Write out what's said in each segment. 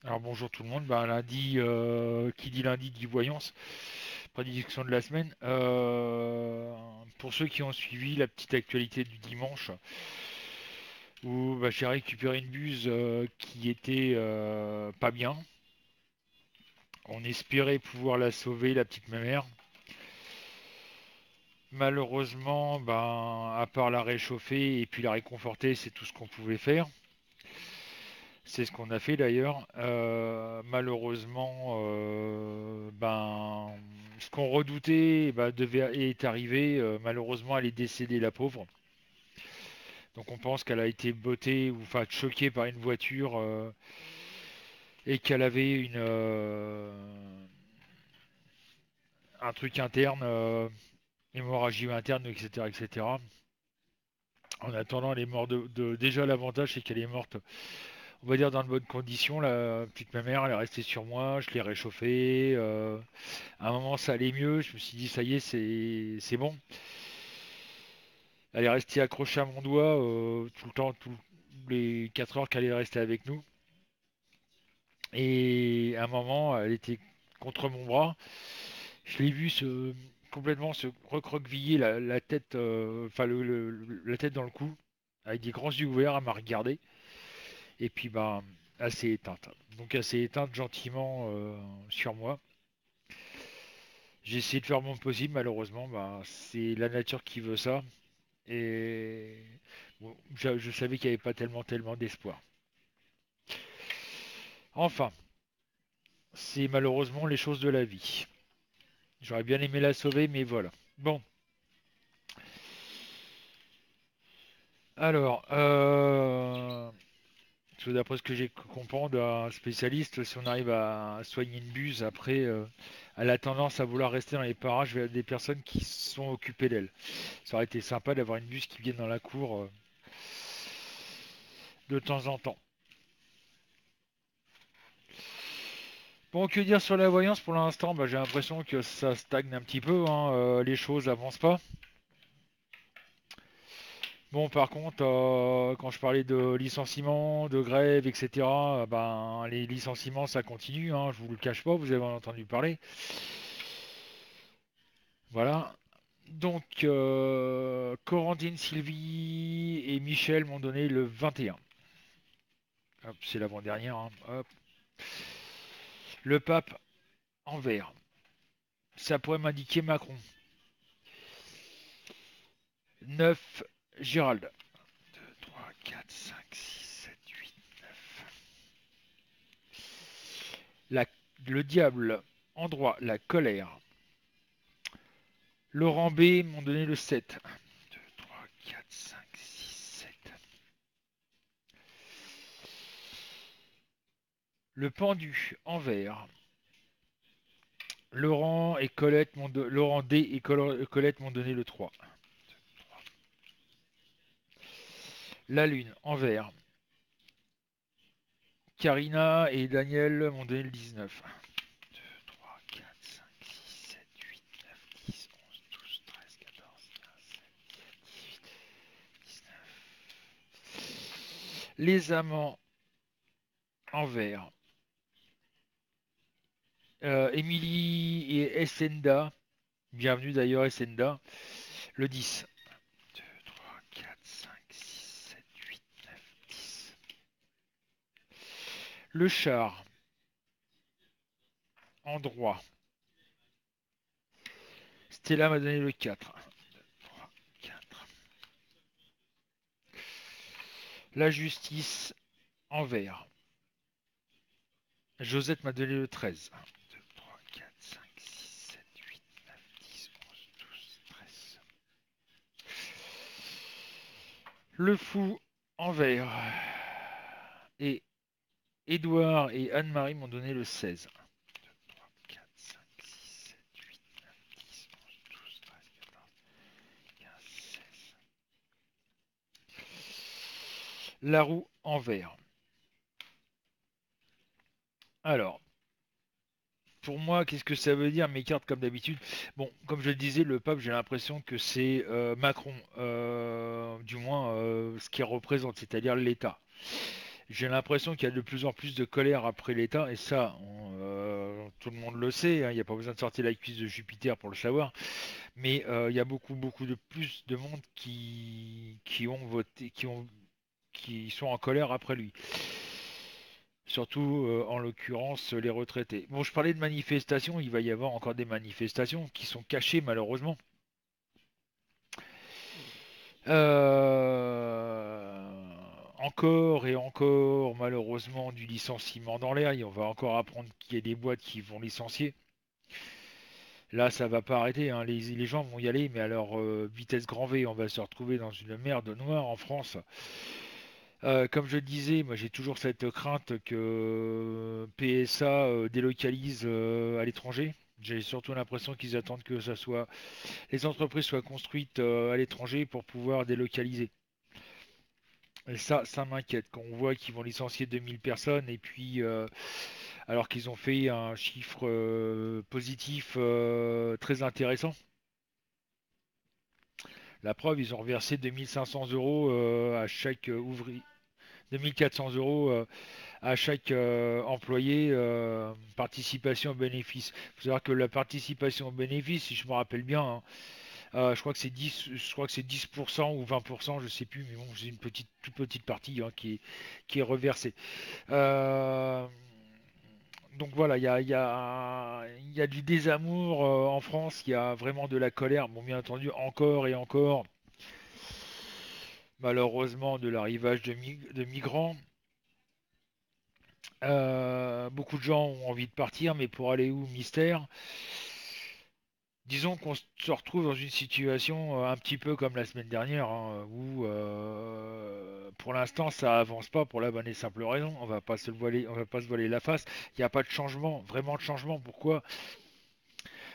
Alors bonjour tout le monde, bah, lundi, qui dit lundi dit voyance, prédiction de la semaine. Pour ceux qui ont suivi la petite actualité du dimanche, où bah, j'ai récupéré une buse qui était pas bien. On espérait pouvoir la sauver, la petite mémère. Malheureusement, ben, à part la réchauffer et puis la réconforter, c'est tout ce qu'on pouvait faire. C'est ce qu'on a fait d'ailleurs. Malheureusement, ben, ce qu'on redoutait ben, est arrivé. Malheureusement, elle est décédée, la pauvre. Donc on pense qu'elle a été bottée ou enfin choquée par une voiture et qu'elle avait un truc interne, hémorragie interne, etc., etc. En attendant, elle est morte déjà l'avantage c'est qu'elle est morte, on va dire dans de bonnes conditions. La petite mère, elle est restée sur moi, je l'ai réchauffée. À un moment, ça allait mieux. Je me suis dit, ça y est, c'est bon. Elle est restée accrochée à mon doigt tout le temps, tous les 4 heures qu'elle est restée avec nous. Et à un moment, elle était contre mon bras. Je l'ai vu complètement se recroqueviller la tête, enfin la tête dans le cou, avec des grands yeux ouverts. Elle m'a regardé. Et puis, bah, elle s'est éteinte. Donc, elle s'est éteinte gentiment sur moi. J'ai essayé de faire mon possible, malheureusement, bah, c'est la nature qui veut ça. Et bon, je savais qu'il n'y avait pas tellement d'espoir. Enfin, c'est malheureusement les choses de la vie. J'aurais bien aimé la sauver, mais voilà. Bon, alors, parce que d'après ce que j'ai compris d'un spécialiste, si on arrive à soigner une buse, après, elle a tendance à vouloir rester dans les parages vers des personnes qui sont occupées d'elle. Ça aurait été sympa d'avoir une buse qui vienne dans la cour de temps en temps. Bon, que dire sur la voyance pour l'instant? Bah, j'ai l'impression que ça stagne un petit peu, hein, les choses avancent pas. Bon, par contre, quand je parlais de licenciements, de grève, etc., ben, les licenciements, ça continue, hein, je vous le cache pas, vous avez entendu parler. Voilà. Donc, Corentine, Sylvie et Michel m'ont donné le 21. Hop, c'est l'avant-dernière, hein, hop. Le pape en vert. Ça pourrait m'indiquer Macron. 9, Gérald. 2, 3, 4, 5, 6, 7, 8. La- le diable en droit, la colère. Laurent B m'ont donné le 7. 1, 2, 3, 4, 5, 6, 7. Le pendu en vert. Laurent D et Colette m'ont donné le 3. La lune en vert. Karina et Daniel m'ont donné le 19. 1, 2, 3, 4, 5, 6, 7, 8, 9, 10, 11, 12, 13, 14, 15, 16, 19. Les amants en vert. Émilie et Essenda. Bienvenue d'ailleurs Essenda. Le 10. 2, 3, 4, 5, 6, 7, 8, 9, 10. Le char en droit. Stella m'a donné le 4. 3, 4. La justice en vert. Josette m'a donné le 13. 1, 2, 3, 4, 5, 6, 7, 8, 9, 10, 11, 12, 13. Le fou en vert. Et Édouard et Anne-Marie m'ont donné le 16. 1, 2, 3, 4, 5, 6, 7, 8, 9, 10, 11, 12, 13, 14, 15, 16. La roue en vert. Alors, pour moi, qu'est-ce que ça veut dire mes cartes comme d'habitude? Bon, comme je le disais, le pape, j'ai l'impression que c'est Macron, du moins ce qu'il représente, c'est-à-dire l'État. J'ai l'impression qu'il y a de plus en plus de colère après l'État, et ça, tout le monde le sait, hein, il n'y a pas besoin de sortir la cuisse de Jupiter pour le savoir, mais il y a beaucoup, beaucoup de plus de monde qui ont voté, qui sont en colère après lui. Surtout, en l'occurrence, les retraités. Bon, je parlais de manifestations, il va y avoir encore des manifestations qui sont cachées malheureusement. Encore et encore, malheureusement, du licenciement dans l'air. Et on va encore apprendre qu'il y a des boîtes qui vont licencier. Là, ça va pas arrêter, hein. Les gens vont y aller, mais alors vitesse grand V, on va se retrouver dans une merde noire en France. Comme je disais, moi j'ai toujours cette crainte que PSA délocalise à l'étranger. J'ai surtout l'impression qu'ils attendent que les entreprises soient construites à l'étranger pour pouvoir délocaliser. Et ça m'inquiète quand on voit qu'ils vont licencier 2000 personnes et puis alors qu'ils ont fait un chiffre positif très intéressant. La preuve, ils ont reversé 2500 euros à chaque ouvrier, 2400 euros à chaque employé, participation au bénéfice. Il faut savoir que la participation au bénéfice, si je me rappelle bien, hein, je crois que c'est 10, je crois que c'est 10% ou 20%, je sais plus, mais bon, c'est une toute petite partie hein, qui est reversée. Euh, donc voilà, il y a du désamour en France, il y a vraiment de la colère, bon bien entendu encore et encore, malheureusement de l'arrivage de migrants. Beaucoup de gens ont envie de partir, mais pour aller où, mystère. Disons qu'on se retrouve dans une situation un petit peu comme la semaine dernière, hein, où pour l'instant ça avance pas pour la bonne et simple raison. On va pas se voiler la face. Il n'y a pas de changement, vraiment de changement. Pourquoi?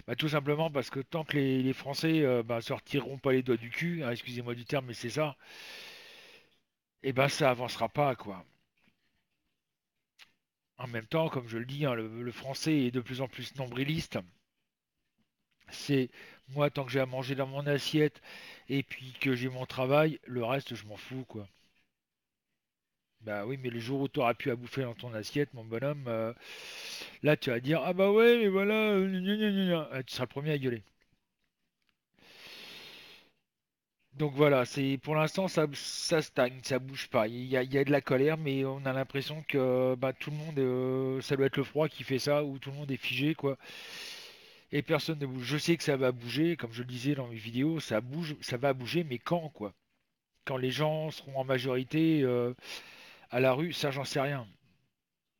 Bah, tout simplement parce que tant que les Français bah, se retireront pas les doigts du cul, hein, excusez-moi du terme, mais c'est ça, et ben ça avancera pas quoi. En même temps, comme je le dis, hein, le Français est de plus en plus nombriliste. C'est moi tant que j'ai à manger dans mon assiette et puis que j'ai mon travail, le reste je m'en fous quoi. Bah oui, mais les jours où tu auras pu à bouffer dans ton assiette, mon bonhomme, là tu vas dire ah bah ouais mais voilà, gna gna gna gna. Tu seras le premier à gueuler. Donc voilà, c'est pour l'instant ça stagne, ça bouge pas. Il y a de la colère, mais on a l'impression que bah, tout le monde, ça doit être le froid qui fait ça, où tout le monde est figé quoi, et personne ne bouge. Je sais que ça va bouger, comme je le disais dans mes vidéos, ça bouge, ça va bouger, mais quand quoi? Quand les gens seront en majorité à la rue, ça j'en sais rien.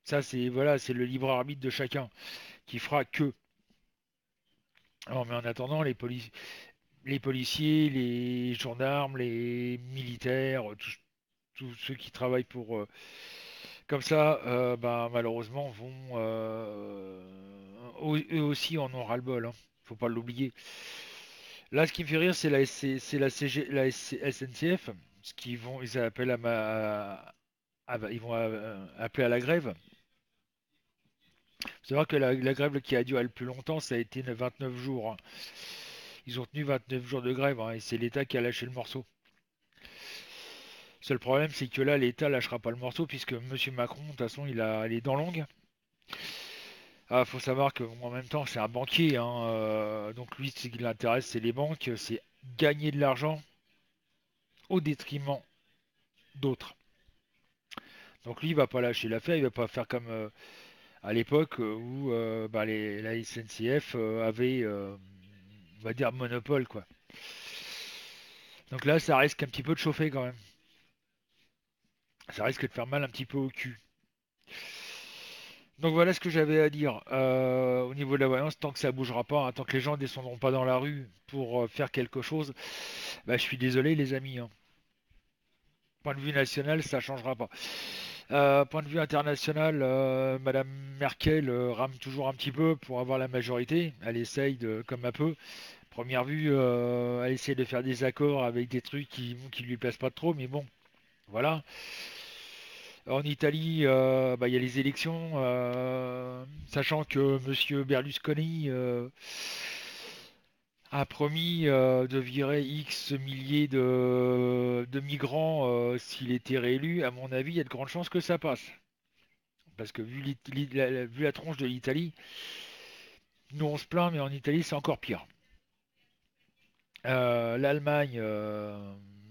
Ça c'est voilà, c'est le libre arbitre de chacun qui fera que. Alors, mais en attendant, les policiers, les gendarmes, les militaires, tous ceux qui travaillent pour comme ça, bah, malheureusement vont eux aussi en ont ras-le-bol. Hein. Faut pas l'oublier. Là, ce qui me fait rire, c'est la SNCF, ils appellent ils vont appeler à la grève. Faut savoir que la grève qui a duré le plus longtemps, ça a été 29 jours. Hein. Ils ont tenu 29 jours de grève, hein, et c'est l'État qui a lâché le morceau. Seul problème, c'est que là, l'État lâchera pas le morceau puisque Monsieur Macron, de toute façon, il a les dents longues. Ah, faut savoir que bon, en même temps, c'est un banquier, hein, donc lui, ce qui l'intéresse, c'est les banques, c'est gagner de l'argent au détriment d'autres. Donc lui, il va pas lâcher l'affaire, il va pas faire comme à l'époque où bah, la SNCF avait, on va dire, monopole, quoi. Donc là, ça risque un petit peu de chauffer quand même. Ça risque de faire mal un petit peu au cul. Donc voilà ce que j'avais à dire au niveau de la voyance. Tant que ça bougera pas, hein, tant que les gens descendront pas dans la rue pour faire quelque chose, bah, je suis désolé les amis. Hein. Point de vue national, ça changera pas. Point de vue international, Madame Merkel rame toujours un petit peu pour avoir la majorité. Elle essaye de, comme un peu. Première vue, elle essaye de faire des accords avec des trucs qui lui plaisent pas trop, mais bon, voilà. En Italie, bah, il y a les élections, sachant que Monsieur Berlusconi a promis de virer X milliers de migrants s'il était réélu. À mon avis, il y a de grandes chances que ça passe. Parce que vu la tronche de l'Italie, nous on se plaint, mais en Italie c'est encore pire. L'Allemagne,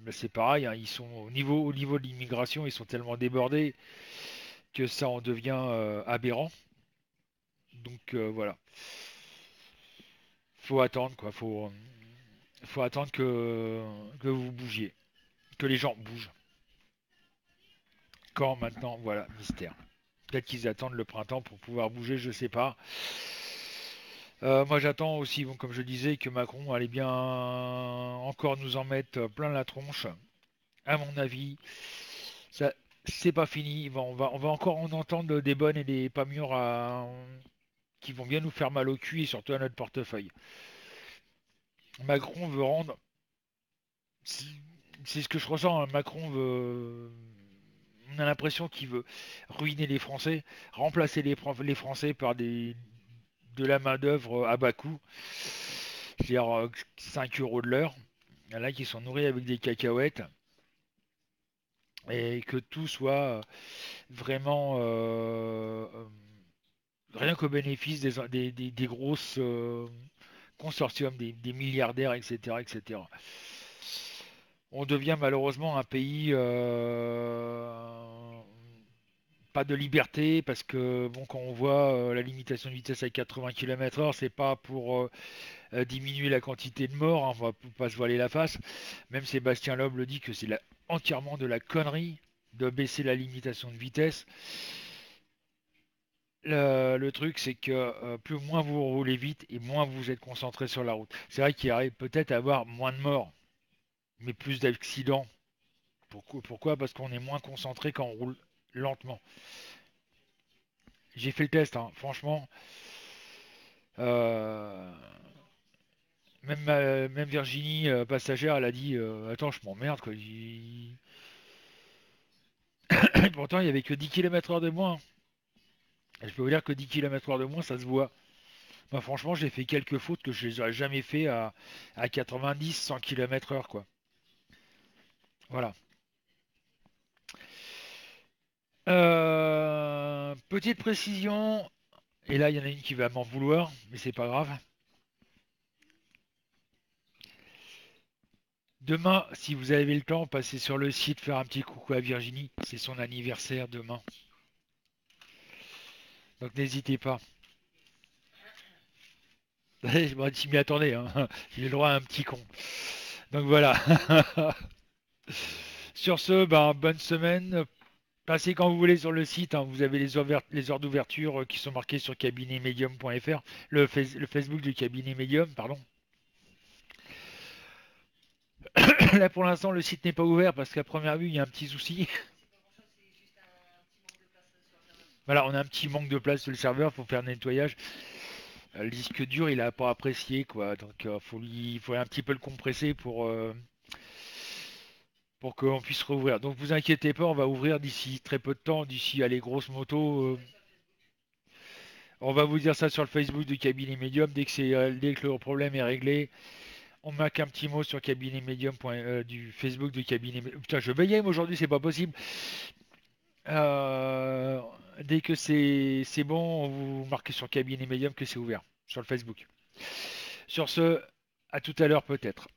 c'est pareil, hein, ils sont au niveau de l'immigration, ils sont tellement débordés que ça en devient aberrant. Donc voilà, faut attendre quoi, faut attendre que vous bougiez, que les gens bougent. Quand maintenant, voilà, mystère. Peut-être qu'ils attendent le printemps pour pouvoir bouger, je sais pas. Moi j'attends aussi, bon, comme je disais, que Macron allait bien encore nous en mettre plein la tronche. À mon avis, ça, c'est pas fini. On va encore en entendre des bonnes et des pas mûres qui vont bien nous faire mal au cul et surtout à notre portefeuille. Macron veut rendre, c'est c'est ce que je ressens, hein, Macron veut, on a l'impression qu'il veut ruiner les Français, remplacer les Français par de la main-d'œuvre à bas coût, c'est-à-dire 5 euros de l'heure. Il y en a qui sont nourris avec des cacahuètes et que tout soit vraiment rien qu'au bénéfice des grosses consortiums, des milliardaires, etc., etc. On devient malheureusement un pays pas de liberté parce que bon, quand on voit la limitation de vitesse à 80 km/h, c'est pas pour diminuer la quantité de morts, hein, on va pas se voiler la face. Même Sébastien Loeb le dit que c'est entièrement de la connerie de baisser la limitation de vitesse. Le truc, c'est que plus moins vous roulez vite et moins vous êtes concentré sur la route. C'est vrai qu'il arrive peut-être à avoir moins de morts, mais plus d'accidents. Pourquoi? Parce qu'on est moins concentré quand on roule lentement. J'ai fait le test, hein, franchement. euh, même Virginie, passagère, elle a dit attends, je m'emmerde, quoi. Pourtant, il n'y avait que 10 km/h de moins. Et je peux vous dire que 10 km/h de moins, ça se voit. Moi, franchement, j'ai fait quelques fautes que je n'aurais jamais fait à 90, 100 km/h, quoi. Voilà. Petite précision, et là, il y en a une qui va m'en vouloir, mais c'est pas grave. Demain, si vous avez le temps, passez sur le site faire un petit coucou à Virginie. C'est son anniversaire demain. Donc n'hésitez pas. Bon, tu m'y attendais, hein. J'ai le droit à un petit con. Donc voilà. Sur ce, ben, bonne semaine. Passez quand vous voulez sur le site, hein. Vous avez les heures d'ouverture qui sont marquées sur cabinetmedium.fr, le Facebook du cabinet Medium, pardon. Là pour l'instant, le site n'est pas ouvert parce qu'à première vue, il y a un petit souci. Voilà, on a un petit manque de place sur le serveur pour faire le nettoyage. Le disque dur, il a pas apprécié quoi, donc faut un petit peu le compresser pour qu'on puisse rouvrir. Donc vous inquiétez pas, on va ouvrir d'ici très peu de temps, d'ici à les grosses motos. On va vous dire ça sur le Facebook du cabinet Medium dès que le problème est réglé. On marque un petit mot sur cabinet Medium du Facebook du cabinet. Putain, je veille aujourd'hui, c'est pas possible. Euh, dès que c'est bon, on vous marque sur cabinet Medium que c'est ouvert sur le Facebook. Sur ce, à tout à l'heure peut-être.